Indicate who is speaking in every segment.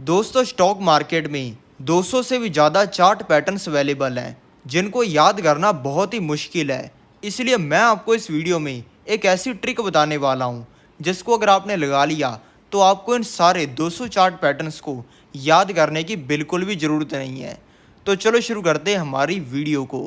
Speaker 1: दोस्तों stock market में 200 से भी ज़्यादा चार्ट पैटर्न्स अवेलेबल हैं जिनको याद करना बहुत ही मुश्किल है। इसलिए मैं आपको इस वीडियो में एक ऐसी ट्रिक बताने वाला हूँ जिसको अगर आपने लगा लिया तो आपको इन सारे 200 चार्ट पैटर्न्स को याद करने की बिल्कुल भी ज़रूरत नहीं है। तो चलो शुरू करते हैं हमारी वीडियो को।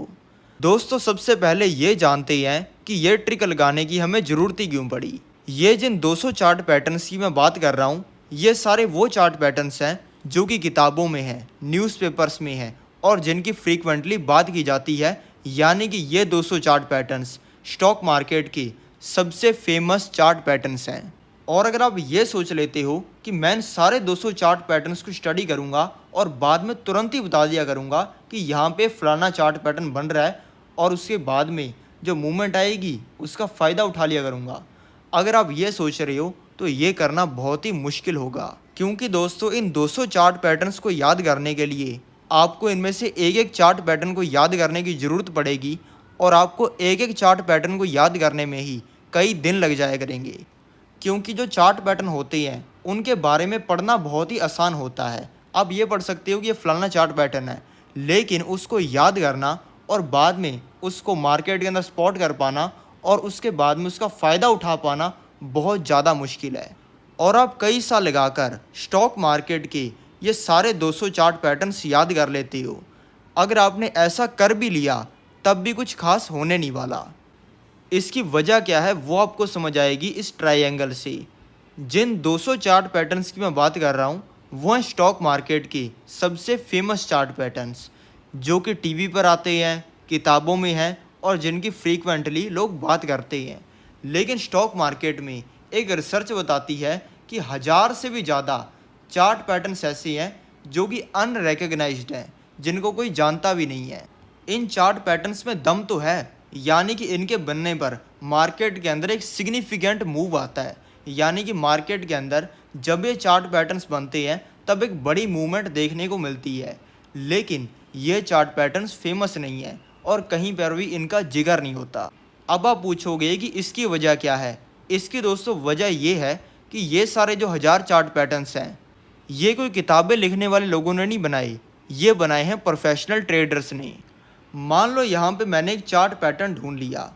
Speaker 1: दोस्तों सबसे पहले ये जानते हैं कि ये ट्रिक लगाने की हमें ज़रूरत ही क्यों पड़ी। ये जिन 200 चार्ट पैटर्न्स की मैं बात कर रहा हूँ ये सारे वो चार्ट पैटर्न्स हैं जो कि किताबों में हैं, न्यूज़पेपर्स में हैं और जिनकी फ्रीक्वेंटली बात की जाती है। यानी कि ये 200 चार्ट पैटर्न्स स्टॉक मार्केट के सबसे फेमस चार्ट पैटर्न्स हैं। और अगर आप ये सोच लेते हो कि मैं इन सारे 200 चार्ट पैटर्न्स को स्टडी करूंगा और बाद में तुरंत ही बता दिया करूंगा कि यहाँ पे फलाना चार्ट पैटर्न बन रहा है और उसके बाद में जो मूवमेंट आएगी उसका फ़ायदा उठा लिया करूंगा, अगर आप ये सोच रहे हो तो ये करना बहुत ही मुश्किल होगा। क्योंकि दोस्तों इन 200 चार्ट पैटर्न्स को याद करने के लिए आपको इनमें से एक एक चार्ट पैटर्न को याद करने की ज़रूरत पड़ेगी और आपको एक एक चार्ट पैटर्न को याद करने में ही कई दिन लग जाया करेंगे। क्योंकि जो चार्ट पैटर्न होते हैं उनके बारे में पढ़ना बहुत ही आसान होता है। आप ये पढ़ सकते हो कि ये फलाना चार्ट पैटर्न है, लेकिन उसको याद करना और बाद में उसको मार्केट के अंदर स्पॉट कर पाना और उसके बाद में उसका फ़ायदा उठा पाना बहुत ज़्यादा मुश्किल है। और आप कई साल लगाकर स्टॉक मार्केट के ये सारे 200 चार्ट पैटर्न्स याद कर लेते हो। अगर आपने ऐसा कर भी लिया तब भी कुछ खास होने नहीं वाला। इसकी वजह क्या है वो आपको समझ आएगी इस ट्रायंगल से। जिन 200 चार्ट पैटर्न्स की मैं बात कर रहा हूँ वो हैं स्टॉक मार्केट के सबसे फेमस चार्ट पैटर्न्स जो कि टीवी पर आते हैं, किताबों में हैं और जिनकी फ्रीक्वेंटली लोग बात करते हैं। लेकिन स्टॉक मार्केट में एक रिसर्च बताती है कि 1000 से भी ज़्यादा चार्ट पैटर्न्स ऐसे हैं जो कि अनरिकग्नाइज्ड हैं, जिनको कोई जानता भी नहीं है। इन चार्ट पैटर्न्स में दम तो है, यानी कि इनके बनने पर मार्केट के अंदर एक सिग्निफिकेंट मूव आता है। यानी कि मार्केट के अंदर जब ये चार्ट पैटर्न्स बनते हैं तब एक बड़ी मूवमेंट देखने को मिलती है। लेकिन ये चार्ट पैटर्न्स फेमस नहीं है और कहीं पर भी इनका जिक्र नहीं होता। अब आप पूछोगे कि इसकी वजह क्या है। इसकी दोस्तों वजह ये है कि ये सारे जो 1000 चार्ट पैटर्न्स हैं ये कोई किताबें लिखने वाले लोगों ने नहीं बनाए, ये बनाए हैं प्रोफेशनल ट्रेडर्स ने। मान लो यहाँ पे मैंने एक चार्ट पैटर्न ढूंढ लिया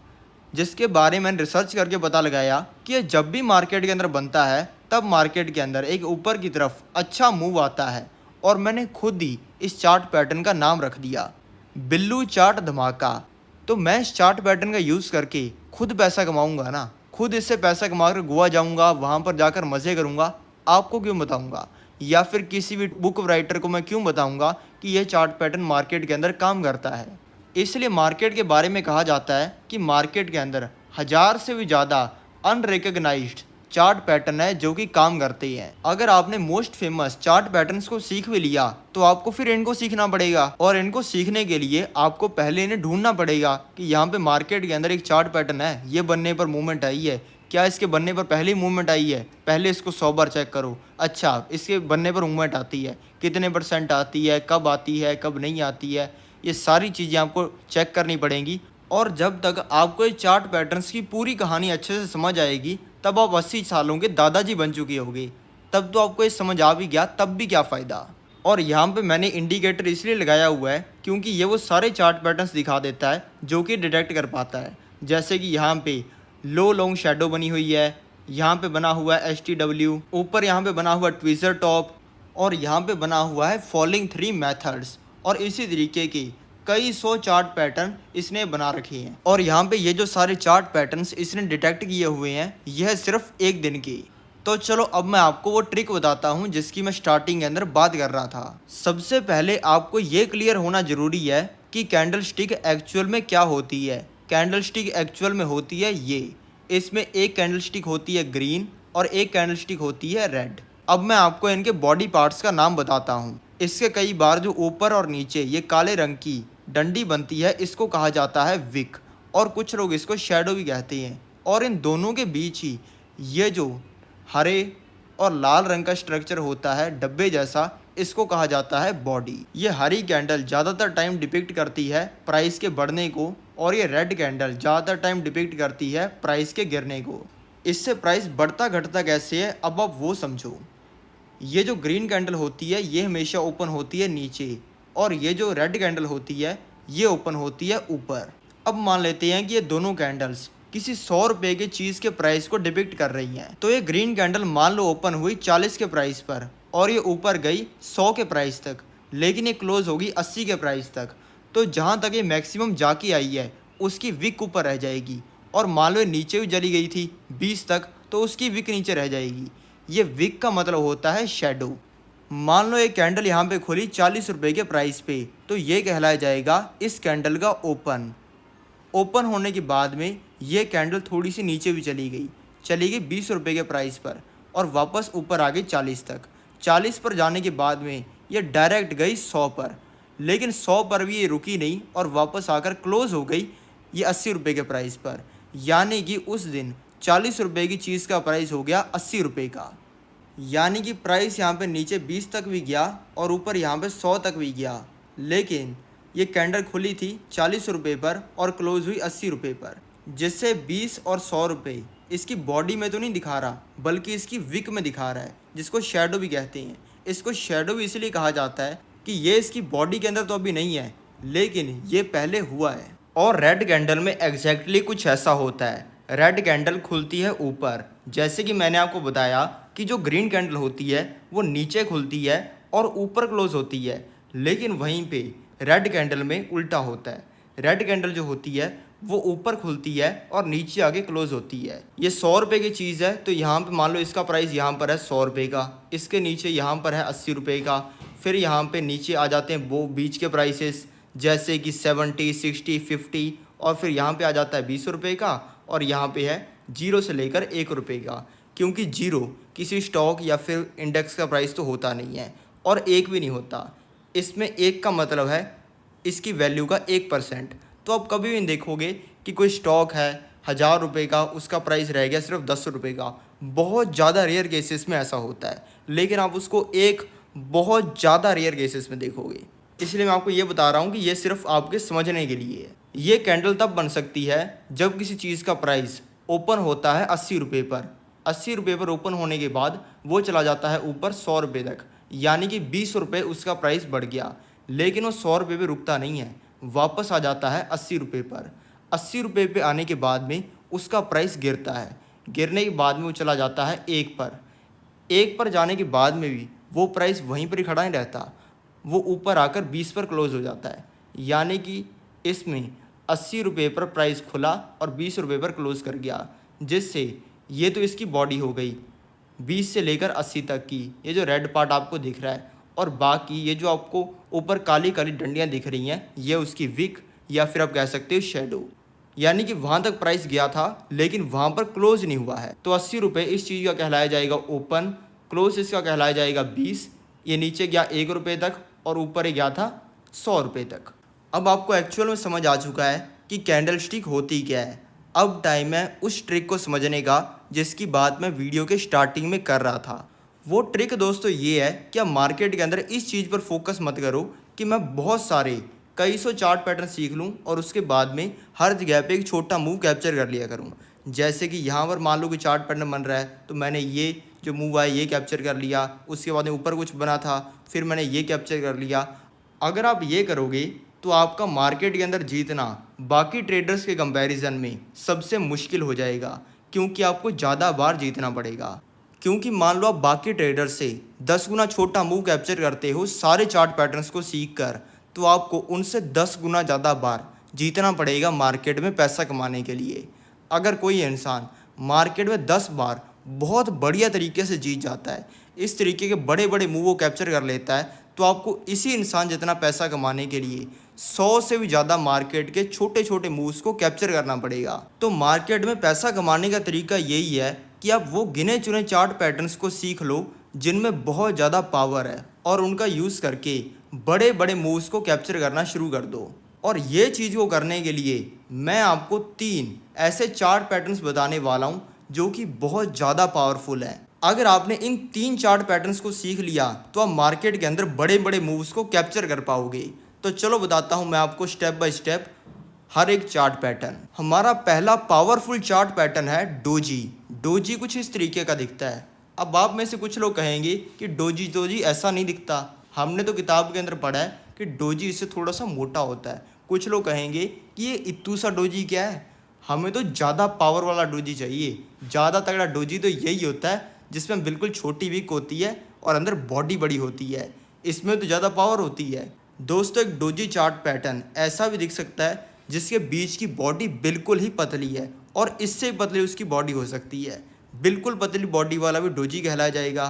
Speaker 1: जिसके बारे में मैंने रिसर्च करके पता लगाया कि जब भी मार्केट के अंदर बनता है तब मार्केट के अंदर एक ऊपर की तरफ अच्छा मूव आता है और मैंने खुद ही इस चार्ट पैटर्न का नाम रख दिया बिल्लू चार्ट धमाका। तो मैं इस चार्ट पैटर्न का यूज़ करके खुद पैसा कमाऊंगा ना, खुद इससे पैसा कमा कर गोवा जाऊंगा, वहाँ पर जाकर मज़े करूंगा। आपको क्यों बताऊंगा या फिर किसी भी बुक राइटर को मैं क्यों बताऊंगा कि यह चार्ट पैटर्न मार्केट के अंदर काम करता है। इसलिए मार्केट के बारे में कहा जाता है कि मार्केट के अंदर 1000 से भी ज़्यादा अनरिकग्नाइज्ड चार्ट पैटर्न है जो कि काम करते हैं। अगर आपने मोस्ट फेमस चार्ट पैटर्न्स को सीख भी लिया तो आपको फिर इनको सीखना पड़ेगा और इनको सीखने के लिए आपको पहले इन्हें ढूंढना पड़ेगा कि यहाँ पे मार्केट के अंदर एक चार्ट पैटर्न है, ये बनने पर मूवमेंट आई है, क्या इसके बनने पर पहले ही मूवमेंट आई है, पहले इसको 100 बार चेक करो। अच्छा इसके बनने पर मूवमेंट आती है, कितने % आती है, कब आती है, कब नहीं आती है, ये सारी चीज़ें आपको चेक करनी पड़ेंगी। और जब तक आपको ये चार्ट पैटर्न्स की पूरी कहानी अच्छे से समझ आएगी तब आप 80 सालों के दादाजी बन चुके होंगे। तब तो आपको ये समझ आ भी गया तब भी क्या फ़ायदा। और यहाँ पे मैंने इंडिकेटर इसलिए लगाया हुआ है क्योंकि ये वो सारे चार्ट पैटर्न्स दिखा देता है जो कि डिटेक्ट कर पाता है। जैसे कि यहाँ पे लो लॉन्ग शेडो बनी हुई है, यहाँ पे बना हुआ है STW, ऊपर यहाँ पे बना हुआ ट्विज़र टॉप और यहाँ पे बना हुआ है फॉलिंग 3 मेथड्स और इसी तरीके की कई 100 चार्ट पैटर्न इसने बना रखे हैं। और यहाँ पे ये जो सारे चार्ट पैटर्न्स इसने डिटेक्ट किए हुए हैं यह सिर्फ एक दिन की। तो चलो अब मैं आपको वो ट्रिक बताता हूँ जिसकी मैं स्टार्टिंग के अंदर बात कर रहा था। सबसे पहले आपको ये क्लियर होना ज़रूरी है कि कैंडल स्टिक एक्चुअल में क्या होती है। कैंडल स्टिक एक्चुअल में होती है ये, इसमें एक कैंडल स्टिक होती है ग्रीन और एक कैंडल स्टिक होती है रेड। अब मैं आपको इनके बॉडी पार्ट्स का नाम बताता हूँ। इसके कई बार जो ऊपर और नीचे ये काले रंग की डंडी बनती है इसको कहा जाता है विक और कुछ लोग इसको शैडो भी कहते हैं। और इन दोनों के बीच ही ये जो हरे और लाल रंग का स्ट्रक्चर होता है डब्बे जैसा, इसको कहा जाता है बॉडी। ये हरी कैंडल ज़्यादातर टाइम डिपिक्ट करती है प्राइस के बढ़ने को और ये रेड कैंडल ज़्यादातर टाइम डिपिक्ट करती है प्राइस के गिरने को। इससे प्राइस बढ़ता घटता कैसे है अब आप वो समझो। ये जो ग्रीन कैंडल होती है ये हमेशा ओपन होती है नीचे, और ये जो रेड कैंडल होती है ये ओपन होती है ऊपर। अब मान लेते हैं कि ये दोनों कैंडल्स किसी 100 रुपये की चीज़ के प्राइस को डिपिक्ट कर रही हैं। तो ये ग्रीन कैंडल मान लो ओपन हुई 40 के प्राइस पर और ये ऊपर गई 100 के प्राइस तक, लेकिन ये क्लोज होगी 80 के प्राइस तक। तो जहाँ तक ये मैक्सिमम जाके आई है उसकी विक ऊपर रह जाएगी, और मान लो ये नीचे भी चली गई थी 20 तक तो उसकी विक नीचे रह जाएगी। ये विक का मतलब होता है शेडो। मान लो एक कैंडल यहाँ पे खुली 40 रुपये के प्राइस पे, तो ये कहलाया जाएगा इस कैंडल का ओपन। ओपन होने के बाद में ये कैंडल थोड़ी सी नीचे भी चली गई 20 रुपये के प्राइस पर, और वापस ऊपर आ गई 40 तक। 40 पर जाने के बाद में ये डायरेक्ट गई 100 पर, लेकिन 100 पर भी ये रुकी नहीं और वापस आकर क्लोज हो गई ये 80 रुपये के प्राइस पर। यानी कि उस दिन 40 रुपये की चीज़ का प्राइस हो गया 80 रुपये का। यानी कि प्राइस यहाँ पे नीचे 20 तक भी गया और ऊपर यहाँ पे 100 तक भी गया, लेकिन ये कैंडल खुली थी 40 रुपये पर और क्लोज हुई 80 रुपये पर, जिससे 20 और 100 रुपये इसकी बॉडी में तो नहीं दिखा रहा बल्कि इसकी विक में दिखा रहा है, जिसको शेडो भी कहते हैं। इसको शेडो भी इसलिए कहा जाता है कि ये इसकी बॉडी के अंदर तो अभी नहीं है, लेकिन ये पहले हुआ है। और रेड कैंडल में एग्जैक्टली कुछ ऐसा होता है। रेड कैंडल खुलती है ऊपर, जैसे कि मैंने आपको बताया कि जो ग्रीन कैंडल होती है वो नीचे खुलती है और ऊपर क्लोज होती है, लेकिन वहीं पे रेड कैंडल में उल्टा होता है। रेड कैंडल जो होती है वो ऊपर खुलती है और नीचे आगे क्लोज होती है। ये 100 रुपये की चीज़ है, तो यहाँ पे मान लो इसका प्राइस यहाँ पर है 100 रुपये का, इसके नीचे यहाँ पर है 80 रुपये का, फिर यहाँ पे नीचे आ जाते हैं वो बीच के प्राइसेस जैसे कि 70, 60, 50, और फिर यहाँ पे आ जाता है 20 रुपये का, और यहाँ पे है 0 से लेकर 1 रुपये का, क्योंकि 0 किसी स्टॉक या फिर इंडेक्स का प्राइस तो होता नहीं है और 1 भी नहीं होता। इसमें 1 का मतलब है इसकी वैल्यू का 1%। तो आप कभी भी नहीं देखोगे कि कोई स्टॉक है 1000 रुपये का, उसका प्राइस रह गया सिर्फ 10 रुपये का। बहुत ज़्यादा रेयर केसेस में ऐसा होता है, लेकिन आप उसको एक बहुत ज़्यादा रेयर केसेस में देखोगे। इसलिए मैं आपको ये बता रहा हूँ कि ये सिर्फ आपके समझने के लिए है। ये कैंडल तब बन सकती है जब किसी चीज़ का प्राइस ओपन होता है 80 रुपये पर। 80 रुपये पर ओपन होने के बाद वो चला जाता है ऊपर 100 रुपये तक, यानी कि 20 रुपये उसका प्राइस बढ़ गया, लेकिन वो 100 रुपये पर रुकता नहीं है, वापस आ जाता है 80 रुपये पर। 80 रुपये पे आने के बाद में उसका प्राइस गिरता है, गिरने के बाद में वो चला जाता है 1 पर। 1 पर जाने के बाद में भी वो प्राइस वहीं पर ही खड़ा नहीं रहता, वो ऊपर आकर 20 पर क्लोज हो जाता है। यानी कि इसमें 80 रुपये पर प्राइस खुला और 20 रुपये पर क्लोज कर गया, जिससे ये तो इसकी बॉडी हो गई 20 से लेकर 80 तक की, ये जो रेड पार्ट आपको दिख रहा है, और बाकी ये जो आपको ऊपर काली काली डंडियाँ दिख रही हैं ये उसकी विक या फिर आप कह सकते हो शेडो। यानी कि वहाँ तक प्राइस गया था लेकिन वहाँ पर क्लोज नहीं हुआ है। तो 80 रुपये इस चीज़ का कहलाया जाएगा ओपन, क्लोज इसका कहलाया जाएगा 20। ये नीचे गया 1 रुपये तक और ऊपर गया था 100 रुपये तक। अब आपको एक्चुअल में समझ आ चुका है कि कैंडल स्टिक होती क्या है। अब टाइम है उस ट्रिक को समझने का जिसकी बात मैं वीडियो के स्टार्टिंग में कर रहा था। वो ट्रिक दोस्तों ये है कि आप मार्केट के अंदर इस चीज़ पर फोकस मत करो कि मैं बहुत सारे कई सौ चार्ट पैटर्न सीख लूँ और उसके बाद में हर जगह पे एक छोटा मूव कैप्चर कर लिया करूँ। जैसे कि यहाँ पर मान लो कि चार्ट पैटर्न बन रहा है तो मैंने ये जो मूव आया ये कैप्चर कर लिया, उसके बाद में ऊपर कुछ बना था फिर मैंने ये कैप्चर कर लिया। अगर आप ये करोगे तो आपका मार्केट के अंदर जीतना बाकी ट्रेडर्स के कंपैरिजन में सबसे मुश्किल हो जाएगा, क्योंकि आपको ज़्यादा बार जीतना पड़ेगा। क्योंकि मान लो आप बाकी ट्रेडर से 10 गुना छोटा मूव कैप्चर करते हो सारे चार्ट पैटर्न्स को सीख कर, तो आपको उनसे 10 गुना ज़्यादा बार जीतना पड़ेगा मार्केट में पैसा कमाने के लिए। अगर कोई इंसान मार्केट में 10 बार बहुत बढ़िया तरीके से जीत जाता है, इस तरीके के बड़े बड़े मूव को कैप्चर कर लेता है, तो आपको इसी इंसान जितना पैसा कमाने के लिए 100 से भी ज़्यादा मार्केट के छोटे छोटे मूव्स को कैप्चर करना पड़ेगा। तो मार्केट में पैसा कमाने का तरीका यही है कि आप वो गिने चुने चार्ट पैटर्न्स को सीख लो जिनमें बहुत ज़्यादा पावर है और उनका यूज़ करके बड़े बड़े मूव्स को कैप्चर करना शुरू कर दो। और ये चीज़ को करने के लिए मैं आपको 3 ऐसे चार्ट पैटर्न्स बताने वाला हूँ जो कि बहुत ज़्यादा पावरफुल है। अगर आपने इन 3 चार्ट पैटर्न्स को सीख लिया तो आप मार्केट के अंदर बड़े बड़े मूव्स को कैप्चर कर पाओगे। तो चलो बताता हूँ मैं आपको स्टेप बाय स्टेप हर एक चार्ट पैटर्न। हमारा पहला पावरफुल चार्ट पैटर्न है डोजी। डोजी कुछ इस तरीके का दिखता है। अब आप में से कुछ लोग कहेंगे कि डोजी डोजी ऐसा नहीं दिखता, हमने तो किताब के अंदर पढ़ा है कि डोजी इससे थोड़ा सा मोटा होता है। कुछ लोग कहेंगे कि ये इत्तू सा डोजी क्या है, हमें तो ज़्यादा पावर वाला डोजी चाहिए। ज़्यादा तगड़ा डोजी तो यही होता है जिसमें बिल्कुल छोटी विक होती है और अंदर बॉडी बड़ी होती है, इसमें तो ज़्यादा पावर होती है। दोस्तों, एक डोजी चार्ट पैटर्न ऐसा भी दिख सकता है जिसके बीच की बॉडी बिल्कुल ही पतली है और इससे पतली उसकी बॉडी हो सकती है। बिल्कुल पतली बॉडी वाला भी डोजी कहलाया जाएगा।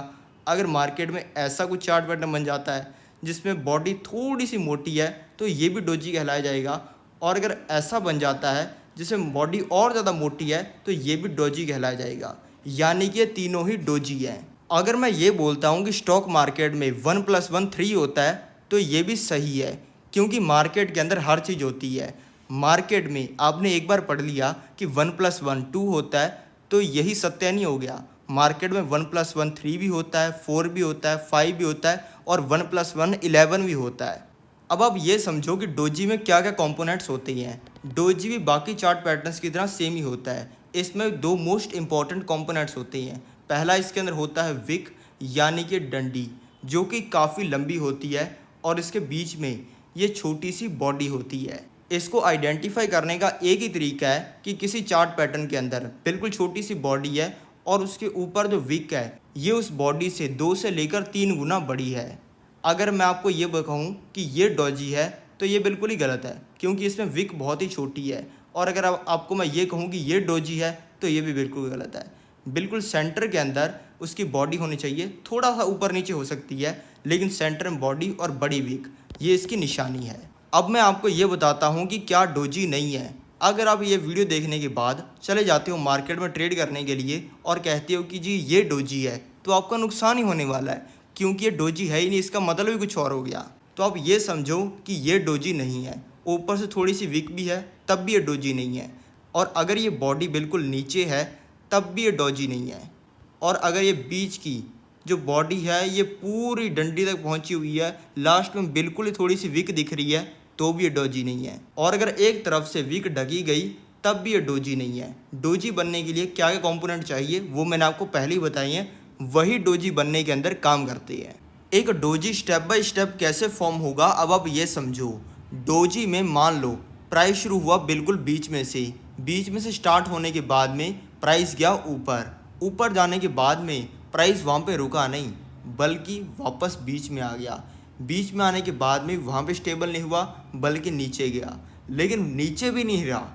Speaker 1: अगर मार्केट में ऐसा कुछ चार्ट पैटर्न बन जाता है जिसमें बॉडी थोड़ी सी मोटी है तो ये भी डोजी कहलाया जाएगा। और अगर ऐसा बन जाता है जिसमें बॉडी और ज़्यादा मोटी है तो ये भी डोजी कहलाया जाएगा। यानी कि ये तीनों ही डोजी हैं। अगर मैं ये बोलता हूँ कि स्टॉक मार्केट में 1+1 3 होता है तो ये भी सही है, क्योंकि मार्केट के अंदर हर चीज़ होती है। मार्केट में आपने एक बार पढ़ लिया कि 1+1 2 होता है तो यही सत्य नहीं हो गया। मार्केट में 1+1 3 भी होता है, 4 भी होता है, 5 भी होता है और 1+1 11 भी होता है। अब आप ये समझो कि डोजी में क्या क्या कंपोनेंट्स होते हैं। डोजी भी बाकी चार्ट पैटर्न्स की तरह सेम ही होता है। इसमें दो मोस्ट इंपॉर्टेंट कंपोनेंट्स होते हैं। पहला इसके अंदर होता है विक, यानी कि डंडी, जो कि काफ़ी लंबी होती है और इसके बीच में ये छोटी सी बॉडी होती है। इसको आइडेंटिफाई करने का एक ही तरीका है कि किसी चार्ट पैटर्न के अंदर बिल्कुल छोटी सी बॉडी है और उसके ऊपर जो विक है ये उस बॉडी से 2 से लेकर 3 गुना बड़ी है। अगर मैं आपको ये बताऊँ कि ये डोजी है तो ये बिल्कुल ही गलत है, क्योंकि इसमें विक बहुत ही छोटी है। और अगर आपको मैं ये कहूँ कि ये डोजी है तो ये भी बिल्कुल गलत है। बिल्कुल सेंटर के अंदर उसकी बॉडी होनी चाहिए, थोड़ा सा ऊपर नीचे हो सकती है लेकिन सेंटर में बॉडी और बड़ी विक, ये इसकी निशानी है। अब मैं आपको ये बताता हूँ कि क्या डोजी नहीं है। अगर आप ये वीडियो देखने के बाद चले जाते हो मार्केट में ट्रेड करने के लिए और कहते हो कि जी ये डोजी है, तो आपका नुकसान ही होने वाला है, क्योंकि ये डोजी है ही नहीं, इसका मतलब ही कुछ और हो गया। तो आप ये समझो कि ये डोजी नहीं है, ऊपर से थोड़ी सी विक भी है तब भी ये डोजी नहीं है। और अगर ये बॉडी बिल्कुल नीचे है तब भी ये डोजी नहीं है। और अगर ये बीच की जो बॉडी है ये पूरी डंडी तक पहुंची हुई है, लास्ट में बिल्कुल ही थोड़ी सी विक दिख रही है, तो भी ये डोजी नहीं है। और अगर एक तरफ से विक ढकी गई तब भी ये डोजी नहीं है। डोजी बनने के लिए क्या क्या कंपोनेंट चाहिए वो मैंने आपको पहले ही बताई हैं, वही डोजी बनने के अंदर काम करते हैं। एक डोजी स्टेप बाय स्टेप कैसे फॉर्म होगा अब आप ये समझो। डोजी में मान लो प्राइस शुरू हुआ बिल्कुल बीच में से स्टार्ट होने के बाद में प्राइस गया ऊपर जाने के बाद में प्राइस वहाँ पे रुका नहीं बल्कि वापस बीच में आ गया। बीच में आने के बाद में वहाँ पे स्टेबल नहीं हुआ बल्कि नीचे गया, लेकिन नीचे भी नहीं रहा,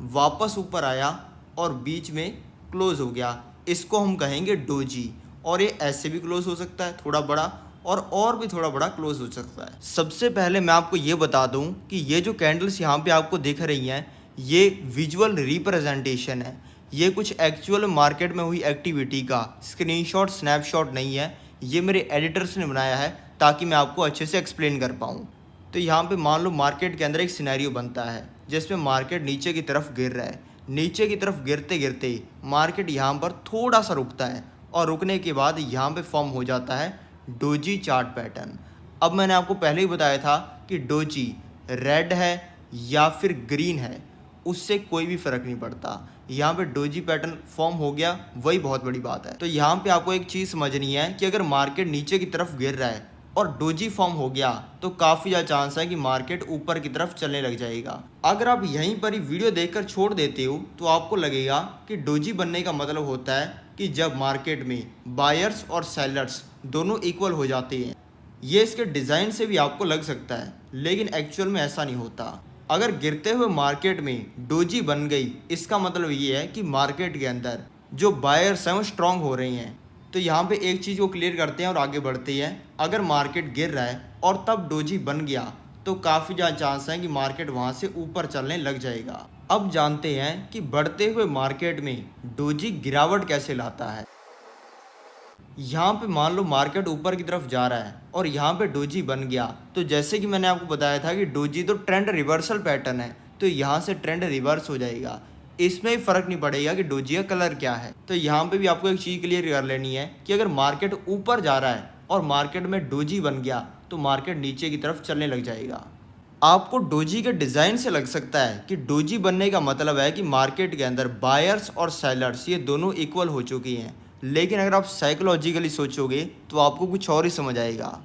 Speaker 1: वापस ऊपर आया और बीच में क्लोज हो गया। इसको हम कहेंगे डोजी। और ये ऐसे भी क्लोज हो सकता है थोड़ा बड़ा, और भी थोड़ा बड़ा क्लोज हो सकता है। सबसे पहले मैं आपको ये बता दूं कि ये जो कैंडल्स यहाँ पे आपको दिख रही हैं ये विजुअल रिप्रेजेंटेशन है। ये कुछ एक्चुअल मार्केट में हुई एक्टिविटी का स्क्रीनशॉट स्नैपशॉट नहीं है, ये मेरे एडिटर्स ने बनाया है ताकि मैं आपको अच्छे से एक्सप्लेन कर पाऊँ। तो यहाँ पे मान लो मार्केट के अंदर एक सिनेरियो बनता है जिसमें मार्केट नीचे की तरफ गिर रहा है। नीचे की तरफ गिरते गिरते मार्केट यहाँ पर थोड़ा सा रुकता है और रुकने के बाद यहाँ पे फॉर्म हो जाता है डोजी चार्ट पैटर्न। अब मैंने आपको पहले ही बताया था कि डोजी रेड है या फिर ग्रीन है, उससे कोई भी फ़र्क नहीं पड़ता। यहाँ पे डोजी पैटर्न फॉर्म हो गया, वही बहुत बड़ी बात है। तो यहाँ पे आपको एक चीज़ समझनी है कि अगर मार्केट नीचे की तरफ गिर रहा है और डोजी फॉर्म हो गया तो काफ़ी ज़्यादा चांस है कि मार्केट ऊपर की तरफ चलने लग जाएगा। अगर आप यहीं पर ही वीडियो देखकर छोड़ देते हो तो आपको लगेगा कि डोजी बनने का मतलब होता है कि जब मार्केट में बायर्स और सेलर्स दोनों इक्वल हो जाते हैं। ये इसके डिज़ाइन से भी आपको लग सकता है, लेकिन एक्चुअल में ऐसा नहीं होता। अगर गिरते हुए मार्केट में डोजी बन गई इसका मतलब ये है कि मार्केट के अंदर जो बायर्स हैं वो स्ट्रांग हो रही हैं। तो यहाँ पे एक चीज़ को क्लियर करते हैं और आगे बढ़ते हैं। अगर मार्केट गिर रहा है और तब डोजी बन गया तो काफ़ी ज़्यादा चांस है कि मार्केट वहाँ से ऊपर चलने लग जाएगा। अब जानते हैं कि बढ़ते हुए मार्केट में डोजी गिरावट कैसे लाता है। यहाँ पे मान लो मार्केट ऊपर की तरफ जा रहा है और यहाँ पे डोजी बन गया, तो जैसे कि मैंने आपको बताया था कि डोजी तो ट्रेंड रिवर्सल पैटर्न है, तो यहाँ से ट्रेंड रिवर्स हो जाएगा। इसमें भी फ़र्क नहीं पड़ेगा कि डोजी का कलर क्या है। तो यहाँ पे भी आपको एक चीज़ क्लियर कर लेनी है कि अगर मार्केट ऊपर जा रहा है और मार्केट में डोजी बन गया तो मार्केट नीचे की तरफ चलने लग जाएगा। आपको डोजी के डिज़ाइन से लग सकता है कि डोजी बनने का मतलब है कि मार्केट के अंदर बायर्स और सेलर्स ये दोनों इक्वल हो चुकी हैं, लेकिन अगर आप साइकोलॉजिकली सोचोगे तो आपको कुछ और ही समझ आएगा।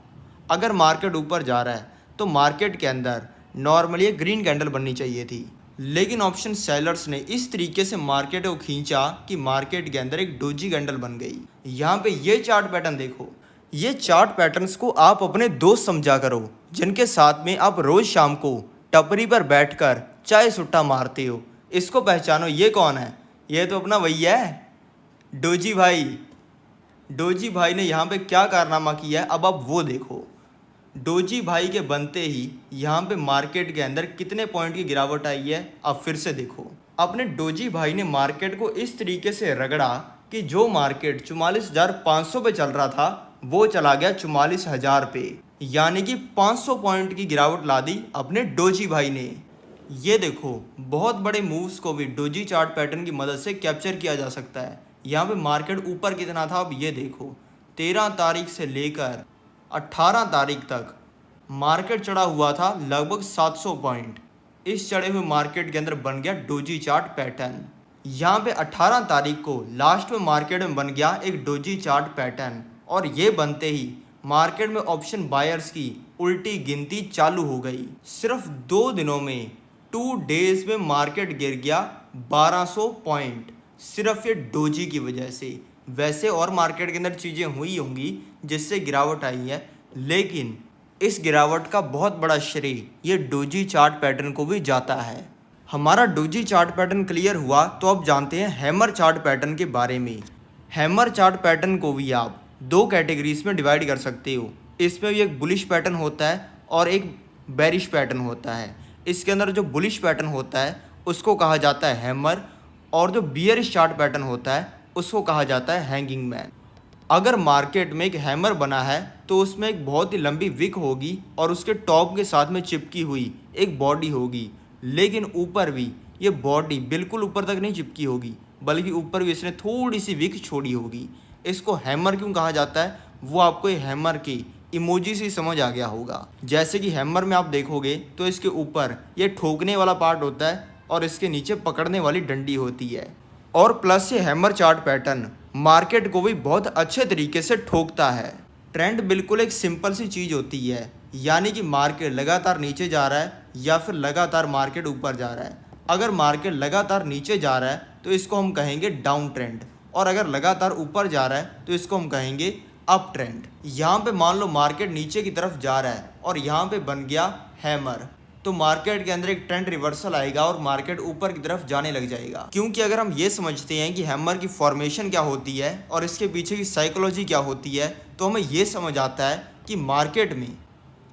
Speaker 1: अगर मार्केट ऊपर जा रहा है तो मार्केट के अंदर नॉर्मली एक ग्रीन कैंडल बननी चाहिए थी, लेकिन ऑप्शन सेलर्स ने इस तरीके से मार्केट को खींचा कि मार्केट के अंदर एक डोजी कैंडल बन गई। यहाँ पे ये चार्ट पैटर्न देखो। ये चार्ट पैटर्न्स को आप अपने दोस्त समझा करो, जिनके साथ में आप रोज शाम को टपरी पर बैठकर चाय सुट्टा मारते हो। इसको पहचानो, ये कौन है? ये तो अपना वही है, डोजी भाई। डोजी भाई ने यहाँ पे क्या कारनामा किया है अब आप वो देखो। डोजी भाई के बनते ही यहाँ पे मार्केट के अंदर कितने पॉइंट की गिरावट आई है अब फिर से देखो। अपने डोजी भाई ने मार्केट को इस तरीके से रगड़ा कि जो मार्केट 44,500 पे चल रहा था वो चला गया 44,000 पे, यानी कि 500 पॉइंट की गिरावट ला दी अपने डोजी भाई ने। ये देखो, बहुत बड़े मूव्स को भी डोजी चार्ट पैटर्न की मदद से कैप्चर किया जा सकता है। यहाँ पे मार्केट ऊपर कितना था अब ये देखो। 13 तारीख से लेकर 18 तारीख तक मार्केट चढ़ा हुआ था लगभग 700 पॉइंट। इस चढ़े हुए मार्केट के अंदर बन गया डोजी चार्ट पैटर्न। यहाँ पे 18 तारीख को लास्ट में मार्केट में बन गया एक डोजी चार्ट पैटर्न, और ये बनते ही मार्केट में ऑप्शन बायर्स की उल्टी गिनती चालू हो गई। सिर्फ 2 दिनों में 2 डेज में मार्केट गिर गया 1200 पॉइंट, सिर्फ ये डोजी की वजह से। वैसे और मार्केट के अंदर चीज़ें हुई होंगी जिससे गिरावट आई है, लेकिन इस गिरावट का बहुत बड़ा श्रेय ये डोजी चार्ट पैटर्न को भी जाता है। हमारा डोजी चार्ट पैटर्न क्लियर हुआ तो अब जानते हैं हैमर चार्ट पैटर्न के बारे में। हैमर चार्ट पैटर्न को भी आप 2 कैटेगरीज में डिवाइड कर सकते हो। इसमें भी एक बुलिश पैटर्न होता है और एक बेरिश पैटर्न होता है। इसके अंदर जो बुलिश पैटर्न होता है उसको कहा जाता है हैमर, और जो बियरिश चार्ट पैटर्न होता है उसको कहा जाता है हैंगिंग मैन। अगर मार्केट में एक हैमर बना है तो उसमें एक बहुत ही लंबी विक होगी और उसके टॉप के साथ में चिपकी हुई एक बॉडी होगी, लेकिन ऊपर भी ये बॉडी बिल्कुल ऊपर तक नहीं चिपकी होगी, बल्कि ऊपर भी इसने थोड़ी सी विक छोड़ी होगी। इसको हैमर क्यों कहा जाता है वो आपको ये हैमर की इमोजी से समझ आ गया होगा। जैसे कि हैमर में आप देखोगे तो इसके ऊपर ये ठोकने वाला पार्ट होता है और इसके नीचे पकड़ने वाली डंडी होती है। और प्लस ये हैमर चार्ट पैटर्न मार्केट को भी बहुत अच्छे तरीके से ठोकता है। ट्रेंड बिल्कुल एक सिंपल सी चीज़ होती है, यानी कि मार्केट लगातार नीचे जा रहा है या फिर लगातार मार्केट ऊपर जा रहा है। अगर मार्केट लगातार नीचे जा रहा है तो इसको हम कहेंगे डाउन ट्रेंड, और अगर लगातार ऊपर जा रहा है तो इसको हम कहेंगे अप ट्रेंड। यहाँ पे मान लो मार्केट नीचे की तरफ जा रहा है और यहाँ पे बन गया हैमर, तो मार्केट के अंदर एक ट्रेंड रिवर्सल आएगा और मार्केट ऊपर की तरफ जाने लग जाएगा। क्योंकि अगर हम ये समझते हैं कि हैमर की फॉर्मेशन क्या होती है और इसके पीछे की साइकोलॉजी क्या होती है, तो हमें ये समझ आता है कि मार्केट में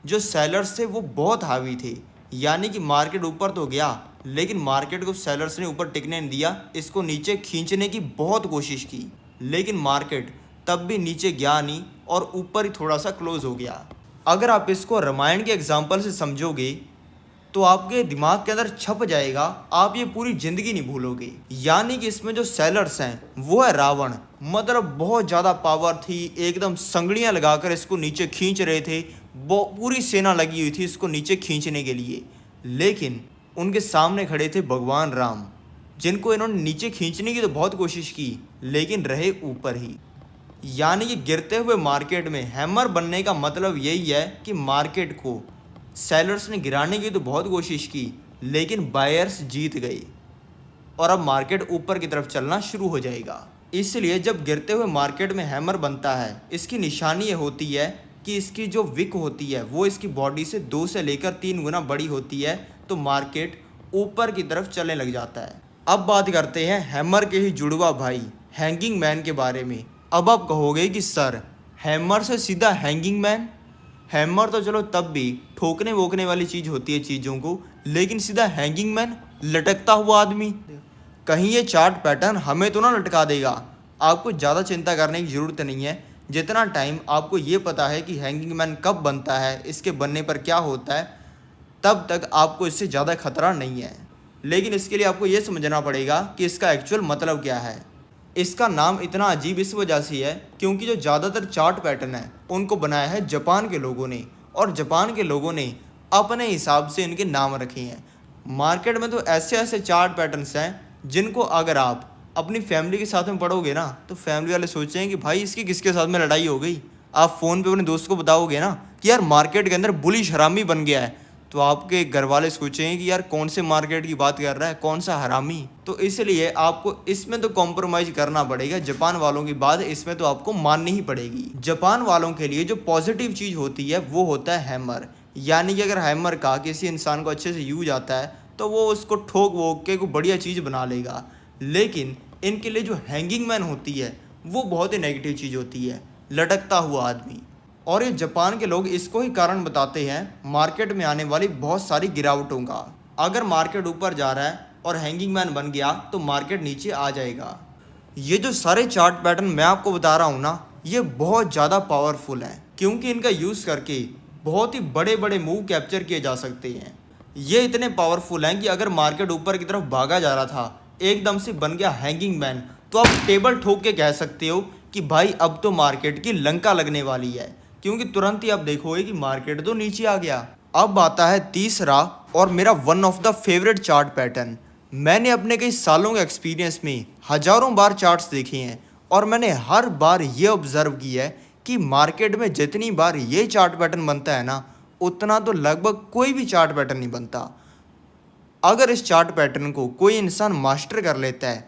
Speaker 1: जो सेलर्स थे वो बहुत हावी थे। यानी कि मार्केट ऊपर तो गया, लेकिन मार्केट को सेलर्स ने ऊपर टिकने नहीं दिया, इसको नीचे खींचने की बहुत कोशिश की, लेकिन मार्केट तब भी नीचे गया नहीं और ऊपर ही थोड़ा सा क्लोज हो गया। अगर आप इसको रामायण के एग्जाम्पल से समझोगे तो आपके दिमाग के अंदर छप जाएगा, आप ये पूरी ज़िंदगी नहीं भूलोगे। यानी कि इसमें जो सेलर्स हैं वो है रावण, मतलब बहुत ज़्यादा पावर थी, एकदम संगड़ियाँ लगाकर इसको नीचे खींच रहे थे, पूरी सेना लगी हुई थी इसको नीचे खींचने के लिए। लेकिन उनके सामने खड़े थे भगवान राम, जिनको इन्होंने नीचे खींचने की तो बहुत कोशिश की, लेकिन रहे ऊपर ही। यानी कि गिरते हुए मार्केट में हैमर बनने का मतलब यही है कि मार्केट को सेलर्स ने गिराने की तो बहुत कोशिश की, लेकिन बायर्स जीत गए और अब मार्केट ऊपर की तरफ चलना शुरू हो जाएगा। इसलिए जब गिरते हुए मार्केट में हैमर बनता है, इसकी निशानी ये होती है कि इसकी जो विक होती है वो इसकी बॉडी से 2 से लेकर 3 गुना बड़ी होती है, तो मार्केट ऊपर की तरफ चलने लग जाता है। अब बात करते हैं हैमर के ही जुड़वा भाई हैंगिंग मैन के बारे में। अब आप कहोगे कि सर, हैमर से सीधा हैंगिंग मैन? हैमर तो चलो तब भी ठोकने वोकने वाली चीज़ होती है चीज़ों को, लेकिन सीधा हैंगिंग मैन, लटकता हुआ आदमी? कहीं ये चार्ट पैटर्न हमें तो ना लटका देगा? आपको ज़्यादा चिंता करने की ज़रूरत नहीं है। जितना टाइम आपको ये पता है कि हैंगिंग मैन कब बनता है, इसके बनने पर क्या होता है, तब तक आपको इससे ज़्यादा खतरा नहीं है। लेकिन इसके लिए आपको ये समझना पड़ेगा कि इसका एक्चुअल मतलब क्या है। इसका नाम इतना अजीब इस वजह से है क्योंकि जो ज़्यादातर चार्ट पैटर्न है उनको बनाया है जापान के लोगों ने, और जापान के लोगों ने अपने हिसाब से इनके नाम रखे हैं। मार्केट में तो ऐसे ऐसे चार्ट पैटर्न्स हैं जिनको अगर आप अपनी फैमिली के साथ में पढ़ोगे ना तो फैमिली वाले सोचेंगे कि भाई इसकी किसके साथ में लड़ाई हो गई। आप फ़ोन पे अपने दोस्त को बताओगे ना कि यार मार्केट के अंदर बुलिश हरामी बन गया है, तो आपके घर वाले सोचेंगे कि यार कौन से मार्केट की बात कर रहा है, कौन सा हरामी। तो इसलिए आपको इसमें तो कॉम्प्रोमाइज़ करना पड़ेगा। जापान वालों की बात इसमें तो आपको माननी ही पड़ेगी। जापान वालों के लिए जो पॉजिटिव चीज़ होती है वो होता है हैमर, यानी कि अगर हैमर का किसी इंसान को अच्छे से यूज आता है तो वो उसको ठोक वोक के कोई बढ़िया चीज़ बना लेगा। लेकिन इनके लिए जो हैंगिंग मैन होती है वो बहुत ही नेगेटिव चीज़ होती है, लटकता हुआ आदमी। और ये जापान के लोग इसको ही कारण बताते हैं मार्केट में आने वाली बहुत सारी गिरावटों का। अगर मार्केट ऊपर जा रहा है और हैंगिंग मैन बन गया तो मार्केट नीचे आ जाएगा। ये जो सारे चार्ट पैटर्न मैं आपको बता रहा हूँ ना, ये बहुत ज़्यादा पावरफुल हैं क्योंकि इनका यूज़ करके बहुत ही बड़े बड़े मूव कैप्चर किए जा सकते हैं। ये इतने पावरफुल हैं कि अगर मार्केट ऊपर की तरफ भागा जा रहा था, एकदम से बन गया हैंगिंग मैन, तो आप टेबल ठोक के कह सकते हो कि भाई अब तो मार्केट की लंका लगने वाली है, क्योंकि तुरंत ही आप देखोगे कि मार्केट तो नीचे आ गया। अब आता है तीसरा और मेरा one of the favourite chart pattern. मैंने अपने कई सालों के एक्सपीरियंस में हजारों बार चार्ट्स देखे हैं और मैंने हर बार ये ऑब्जर्व किया है कि मार्केट में जितनी बार ये चार्ट पैटर्न बनता है ना, उतना तो लगभग कोई भी चार्ट पैटर्न नहीं बनता। अगर इस चार्ट पैटर्न को कोई इंसान मास्टर कर लेता है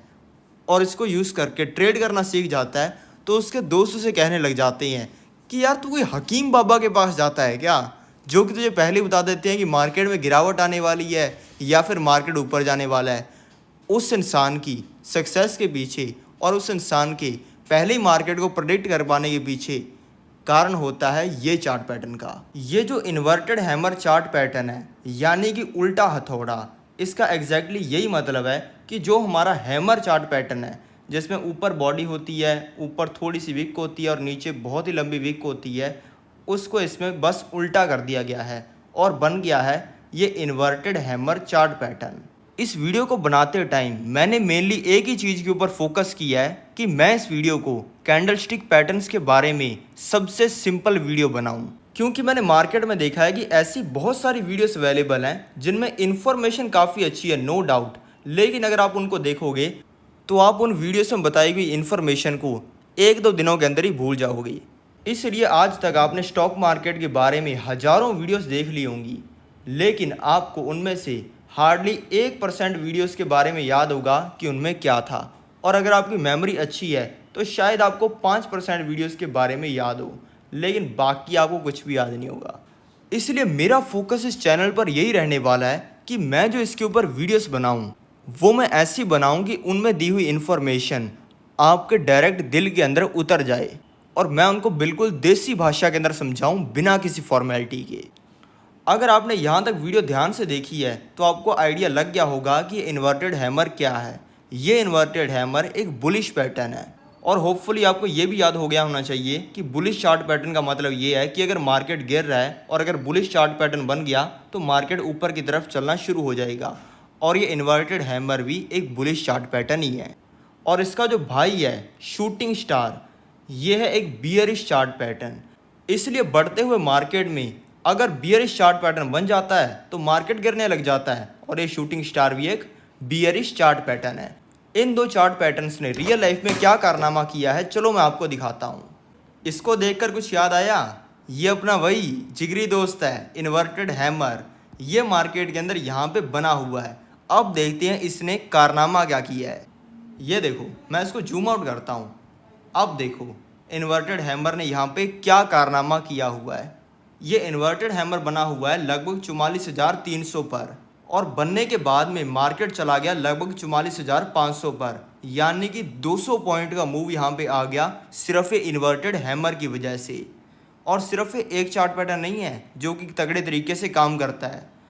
Speaker 1: और इसको यूज़ करके ट्रेड करना सीख जाता है तो उसके दोस्त उसे कहने लग जाते हैं कि यार तू कोई हकीम बाबा के पास जाता है क्या, जो कि तुझे पहले बता देते हैं कि मार्केट में गिरावट आने वाली है या फिर मार्केट ऊपर जाने वाला है। उस इंसान की सक्सेस के पीछे और उस इंसान के पहले ही मार्केट को प्रेडिक्ट कर पाने के पीछे कारण होता है ये चार्ट पैटर्न का। ये जो इन्वर्टेड हैमर चार्ट पैटर्न है, यानी कि उल्टा हथौड़ा, इसका एग्जैक्टली यही मतलब है कि जो हमारा हैमर चार्ट पैटर्न है जिसमें ऊपर बॉडी होती है, ऊपर थोड़ी सी विक होती है और नीचे बहुत ही लंबी विक होती है, उसको इसमें बस उल्टा कर दिया गया है और बन गया है ये इन्वर्टेड हैमर चार्ट पैटर्न। इस वीडियो को बनाते टाइम मैंने मेनली एक ही चीज़ के ऊपर फोकस किया है कि मैं इस वीडियो को कैंडलस्टिक पैटर्न्स के बारे में सबसे सिंपल वीडियो बनाऊं, क्योंकि मैंने मार्केट में देखा है कि ऐसी बहुत सारी वीडियोस अवेलेबल हैं जिनमें इन्फॉर्मेशन काफ़ी अच्छी है, नो डाउट, लेकिन अगर आप उनको देखोगे तो आप उन वीडियोस में बताई गई इन्फॉर्मेशन को एक दो दिनों के अंदर ही भूल जाओगे। इसलिए आज तक आपने स्टॉक मार्केट के बारे में हज़ारों वीडियोस देख ली होंगी, लेकिन आपको उनमें से हार्डली 1% वीडियोस के बारे में याद होगा कि उनमें क्या था। और अगर आपकी मेमोरी अच्छी है तो शायद आपको 5% वीडियोस के बारे में याद हो, लेकिन बाकी आपको कुछ भी याद नहीं होगा। इसलिए मेरा फोकस इस चैनल पर यही रहने वाला है कि मैं जो इसके ऊपर वीडियोस बनाऊं वो मैं ऐसी बनाऊं कि उनमें दी हुई इन्फॉर्मेशन आपके डायरेक्ट दिल के अंदर उतर जाए और मैं उनको बिल्कुल देसी भाषा के अंदर समझाऊं बिना किसी फॉर्मेलिटी के। अगर आपने यहाँ तक वीडियो ध्यान से देखी है तो आपको आइडिया लग गया होगा कि इन्वर्टेड हैमर क्या है। ये इन्वर्टेड हैमर एक बुलिश पैटर्न है और होपफुली आपको ये भी याद हो गया होना चाहिए कि बुलिश चार्ट पैटर्न का मतलब ये है कि अगर मार्केट गिर रहा है और अगर बुलिश चार्ट पैटर्न बन गया तो मार्केट ऊपर की तरफ चलना शुरू हो जाएगा। और ये इन्वर्टेड हैमर भी एक बुलिश चार्ट पैटर्न ही है। और इसका जो भाई है शूटिंग स्टार, ये है एक बियरिश चार्ट पैटर्न। इसलिए बढ़ते हुए मार्केट में अगर बियरिश चार्ट पैटर्न बन जाता है तो मार्केट गिरने लग जाता है और ये शूटिंग स्टार भी एक बियरिश चार्ट पैटर्न है। इन दो चार्ट पैटर्न्स ने रियल लाइफ में क्या कारनामा किया है चलो मैं आपको दिखाता हूँ। इसको देखकर कुछ याद आया? ये अपना वही जिगरी दोस्त है इन्वर्टेड हैमर। ये मार्केट के अंदर यहाँ पे बना हुआ है। अब देखते हैं इसने कारनामा क्या किया है। ये देखो, मैं इसको जूम आउट करता हूँ। अब देखो इन्वर्टेड हैमर ने यहाँ पे क्या कारनामा किया हुआ है। ये इन्वर्टेड हैमर बना हुआ है लगभग 44,300 पर और बनने के बाद में मार्केट चला गया लगभग 44,500 पर, यानी कि 200 पॉइंट का मूव यहाँ पे आ गया सिर्फ इन्वर्टेड हैमर की वजह से। और सिर्फ एक चार्ट पैटर्न नहीं है जो कि तगड़े तरीके से काम करता है।